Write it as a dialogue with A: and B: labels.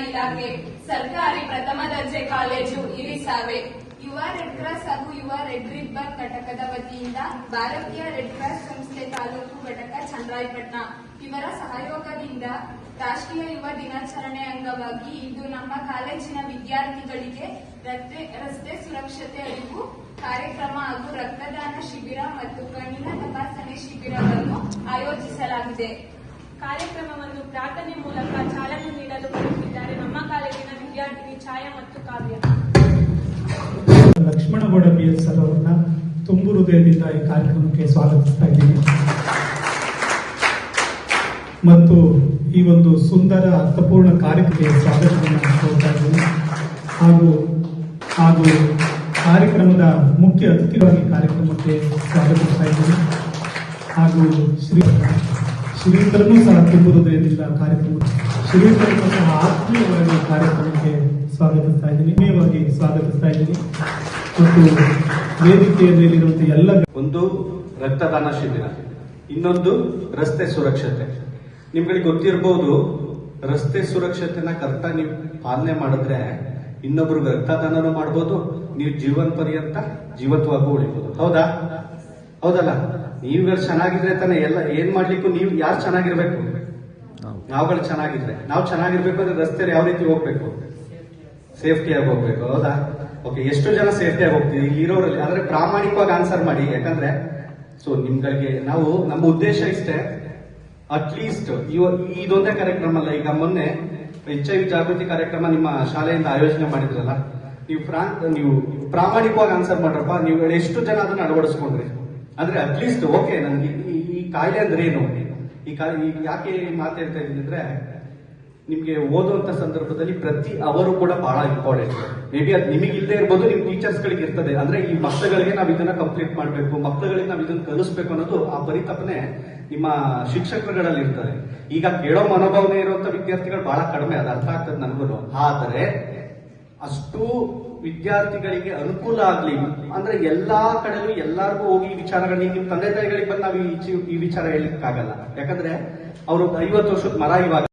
A: ಇಲಾಖೆ, ಸರ್ಕಾರಿ ಪ್ರಥಮ ದರ್ಜೆ ಕಾಲೇಜು ಇರಿಸಾವೆ, ಯುವ ರೆಡ್ ಕ್ರಾಸ್ ಹಾಗೂ ಯುವ ರೆಡ್ ರಿಬ್ಬನ್ ಘಟಕದ ವತಿಯಿಂದ ಭಾರತೀಯ ರೆಡ್ ಕ್ರಾಸ್ ಸಂಸ್ಥೆ ತಾಲೂಕು ಘಟಕ ಚನ್ನರಾಯಪಟ್ಟಣ ಇವರ ಸಹಯೋಗದಿಂದ ರಾಷ್ಟ್ರೀಯ ಯುವ ದಿನಾಚರಣೆ ಅಂಗವಾಗಿ ಇಂದು ನಮ್ಮ ಕಾಲೇಜಿನ ವಿದ್ಯಾರ್ಥಿಗಳಿಗೆ ರಸ್ತೆ ಸುರಕ್ಷತೆ ಅರಿವು ಕಾರ್ಯಕ್ರಮ ಹಾಗೂ ರಕ್ತದಾನ ಶಿಬಿರ ಮತ್ತು ಕಣ್ಣಿನ ತಪಾಸಣೆ ಶಿಬಿರವನ್ನು ಆಯೋಜಿಸಲಾಗಿದೆ.
B: ಕಾರ್ಯಕ್ರಮವನ್ನು ಪ್ರಾರ್ಥನೆ ಮೂಲಕ ಚಾಲನೆ ನೀಡಲು ಬರುತ್ತಿದ್ದಾರೆ ನಮ್ಮ ಕಾಲೇಜಿನ ವಿದ್ಯಾರ್ಥಿನಿ ಛಾಯಾ ಮತ್ತು ಕಾವ್ಯ.
C: ಲಕ್ಷ್ಮಣಗೌಡ BS ಸರ್ ಅವರನ್ನ ತುಂಬು ಹೃದಯದಿಂದ ಈ ಕಾರ್ಯಕ್ರಮಕ್ಕೆ ಸ್ವಾಗತಿಸ್ತಾ ಇದ್ದೀನಿ ಮತ್ತು ಈ ಒಂದು ಸುಂದರ ಅರ್ಥಪೂರ್ಣ ಕಾರ್ಯಕ್ರಮಕ್ಕೆ ಸ್ವಾಗತವನ್ನು ಕೋರ್ತಾ ಇದ್ದೀನಿ. ಹಾಗೂ ಕಾರ್ಯಕ್ರಮದ ಮುಖ್ಯ ಅತಿಥಿಯಾಗಿ ಕಾರ್ಯಕ್ರಮಕ್ಕೆ ಸ್ವಾಗತಿಸ್ತಾ ಇದ್ದೀನಿ. ಹಾಗೂ ಶ್ರೀಧರನೂ ಸಹ ತುಂಬು ಹೃದಯದಿಂದ ಶ್ರೀಧರನೂ ಸಹ ಆತ್ಮೀಯವಾಗಿ ಕಾರ್ಯಕ್ರಮಕ್ಕೆ ಸ್ವಾಗತಿಸ್ತಾ ಇದ್ದೀನಿ ಮತ್ತು ವೇದಿಕೆಯ ಮೇಲಿರುವಂತಹ ಎಲ್ಲ
D: ಒಂದು ರಕ್ತದಾನ ಶಿಬಿರ, ಇನ್ನೊಂದು ರಸ್ತೆ ಸುರಕ್ಷತೆ. ನಿಮ್ಗಳಿಗೆ ಗೊತ್ತಿರಬಹುದು, ರಸ್ತೆ ಸುರಕ್ಷತೆನ ಕರೆಕ್ಟ್ ನೀವು ಪಾಲನೆ ಮಾಡಿದ್ರೆ ಇನ್ನೊಬ್ರಿಗೆ ರಕ್ತದಾನನೂ ಮಾಡ್ಬೋದು, ನೀವು ಜೀವನ ಪರ್ಯಂತ ಜೀವಂತವಾಗೂ ಉಳಿಬಹುದು. ಹೌದಲ್ಲ? ನೀವುಗಳು ಚೆನ್ನಾಗಿದ್ರೆ ತಾನೆ ಎಲ್ಲ ಏನ್ ಮಾಡ್ಲಿಕ್ಕೂ ನೀವು ಯಾರು ಚೆನ್ನಾಗಿರ್ಬೇಕು? ನಾವುಗಳು ಚೆನ್ನಾಗಿದ್ರೆ ನಾವು ಚೆನ್ನಾಗಿರ್ಬೇಕು ಅಂದ್ರೆ ರಸ್ತೆಯಲ್ಲಿ ಯಾವ ರೀತಿ ಹೋಗ್ಬೇಕು? ಸೇಫ್ಟಿಯಾಗಿ ಹೋಗ್ಬೇಕು. ಹೌದಾ? ಓಕೆ, ಎಷ್ಟು ಜನ ಸೇಫ್ಟಿಯಾಗಿ ಹೋಗ್ತೀವಿ ಇರೋರಲ್ಲಿ? ಆದ್ರೆ ಪ್ರಾಮಾಣಿಕವಾಗಿ ಆನ್ಸರ್ ಮಾಡಿ. ಯಾಕಂದ್ರೆ ನಿಮ್ಗಳಿಗೆ ನಮ್ಮ ಉದ್ದೇಶ ಇಷ್ಟೇ, ಅಟ್ಲೀಸ್ಟ್ ಇದೊಂದೇ ಕಾರ್ಯಕ್ರಮ ಅಲ್ಲ. ಈಗ ಮೊನ್ನೆ HIV ಜಾಗೃತಿ ಕಾರ್ಯಕ್ರಮ ನಿಮ್ಮ ಶಾಲೆಯಿಂದ ಆಯೋಜನೆ ಮಾಡಿದ್ರಲ್ಲ, ನೀವು ಪ್ರಾಮಾಣಿಕವಾಗಿ ಆನ್ಸರ್ ಮಾಡ್ರಪ್ಪ. ನೀವು ಎಷ್ಟು ಜನ ಅದನ್ನ ಅಳವಡಿಸ್ಕೊಂಡ್ರಿ ಅಂದ್ರೆ ಅಟ್ಲೀಸ್ಟ್ ಓಕೆ, ನನ್ಗೆ ಈ ಕಾಯಿಲೆ ಅಂದ್ರೆ ಏನು, ಈ ಯಾಕೆ ಮಾತಾಡ್ತಾ ಇದ್ದೀನಿ ಅಂದ್ರೆ, ನಿಮ್ಗೆ ಓದುವಂತ ಸಂದರ್ಭದಲ್ಲಿ ಪ್ರತಿ ಅವರು ಕೂಡ ಬಹಳ ಇಂಪಾರ್ಟೆಂಟ್. ಮೇ ಬಿ ಅದು ನಿಮಗೆ ಇಲ್ಲದೆ ಇರ್ಬೋದು, ನಿಮ್ ಟೀಚರ್ಸ್ ಗಳಿಗೆ ಇರ್ತದೆ. ಅಂದ್ರೆ ಈ ಮಕ್ಕಳುಗಳಿಗೆ ನಾವು ಇದನ್ನ ಕಂಪ್ಲೀಟ್ ಮಾಡ್ಬೇಕು, ಮಕ್ಕಳುಗಳಿಗೆ ನಾವು ಇದನ್ನ ಕಲಿಸ್ಬೇಕು ಅನ್ನೋದು ಆ ಪರಿಕಲ್ಪನೆ ನಿಮ್ಮ ಶಿಕ್ಷಕರುಗಳಲ್ಲಿ ಇರ್ತದೆ. ಈಗ ಕೇಳೋ ಮನೋಭಾವನೆ ಇರುವಂತ ವಿದ್ಯಾರ್ಥಿಗಳು ಬಹಳ ಕಡಿಮೆ, ಅದು ಅರ್ಥ ಆಗ್ತದೆ ನನಗೂ. ಆದರೆ ಅಷ್ಟು ವಿದ್ಯಾರ್ಥಿಗಳಿಗೆ ಅನುಕೂಲ ಆಗ್ಲಿ ಅಂದ್ರೆ ಎಲ್ಲಾ ಕಡೆಯೂ ಎಲ್ಲಾರ್ಗೂ ಹೋಗಿ ಈ ವಿಚಾರಗಳಿಗೆ, ನಿಮ್ ತಂದೆ ತಾಯಿಗಳಿಗೆ ಬಂದು ನಾವು ಈ ವಿಚಾರ ಹೇಳಲಿಕ್ಕಾಗಲ್ಲ. ಯಾಕಂದ್ರೆ ಅವರು 50 ವರ್ಷದ ಮರ ಇವಾಗ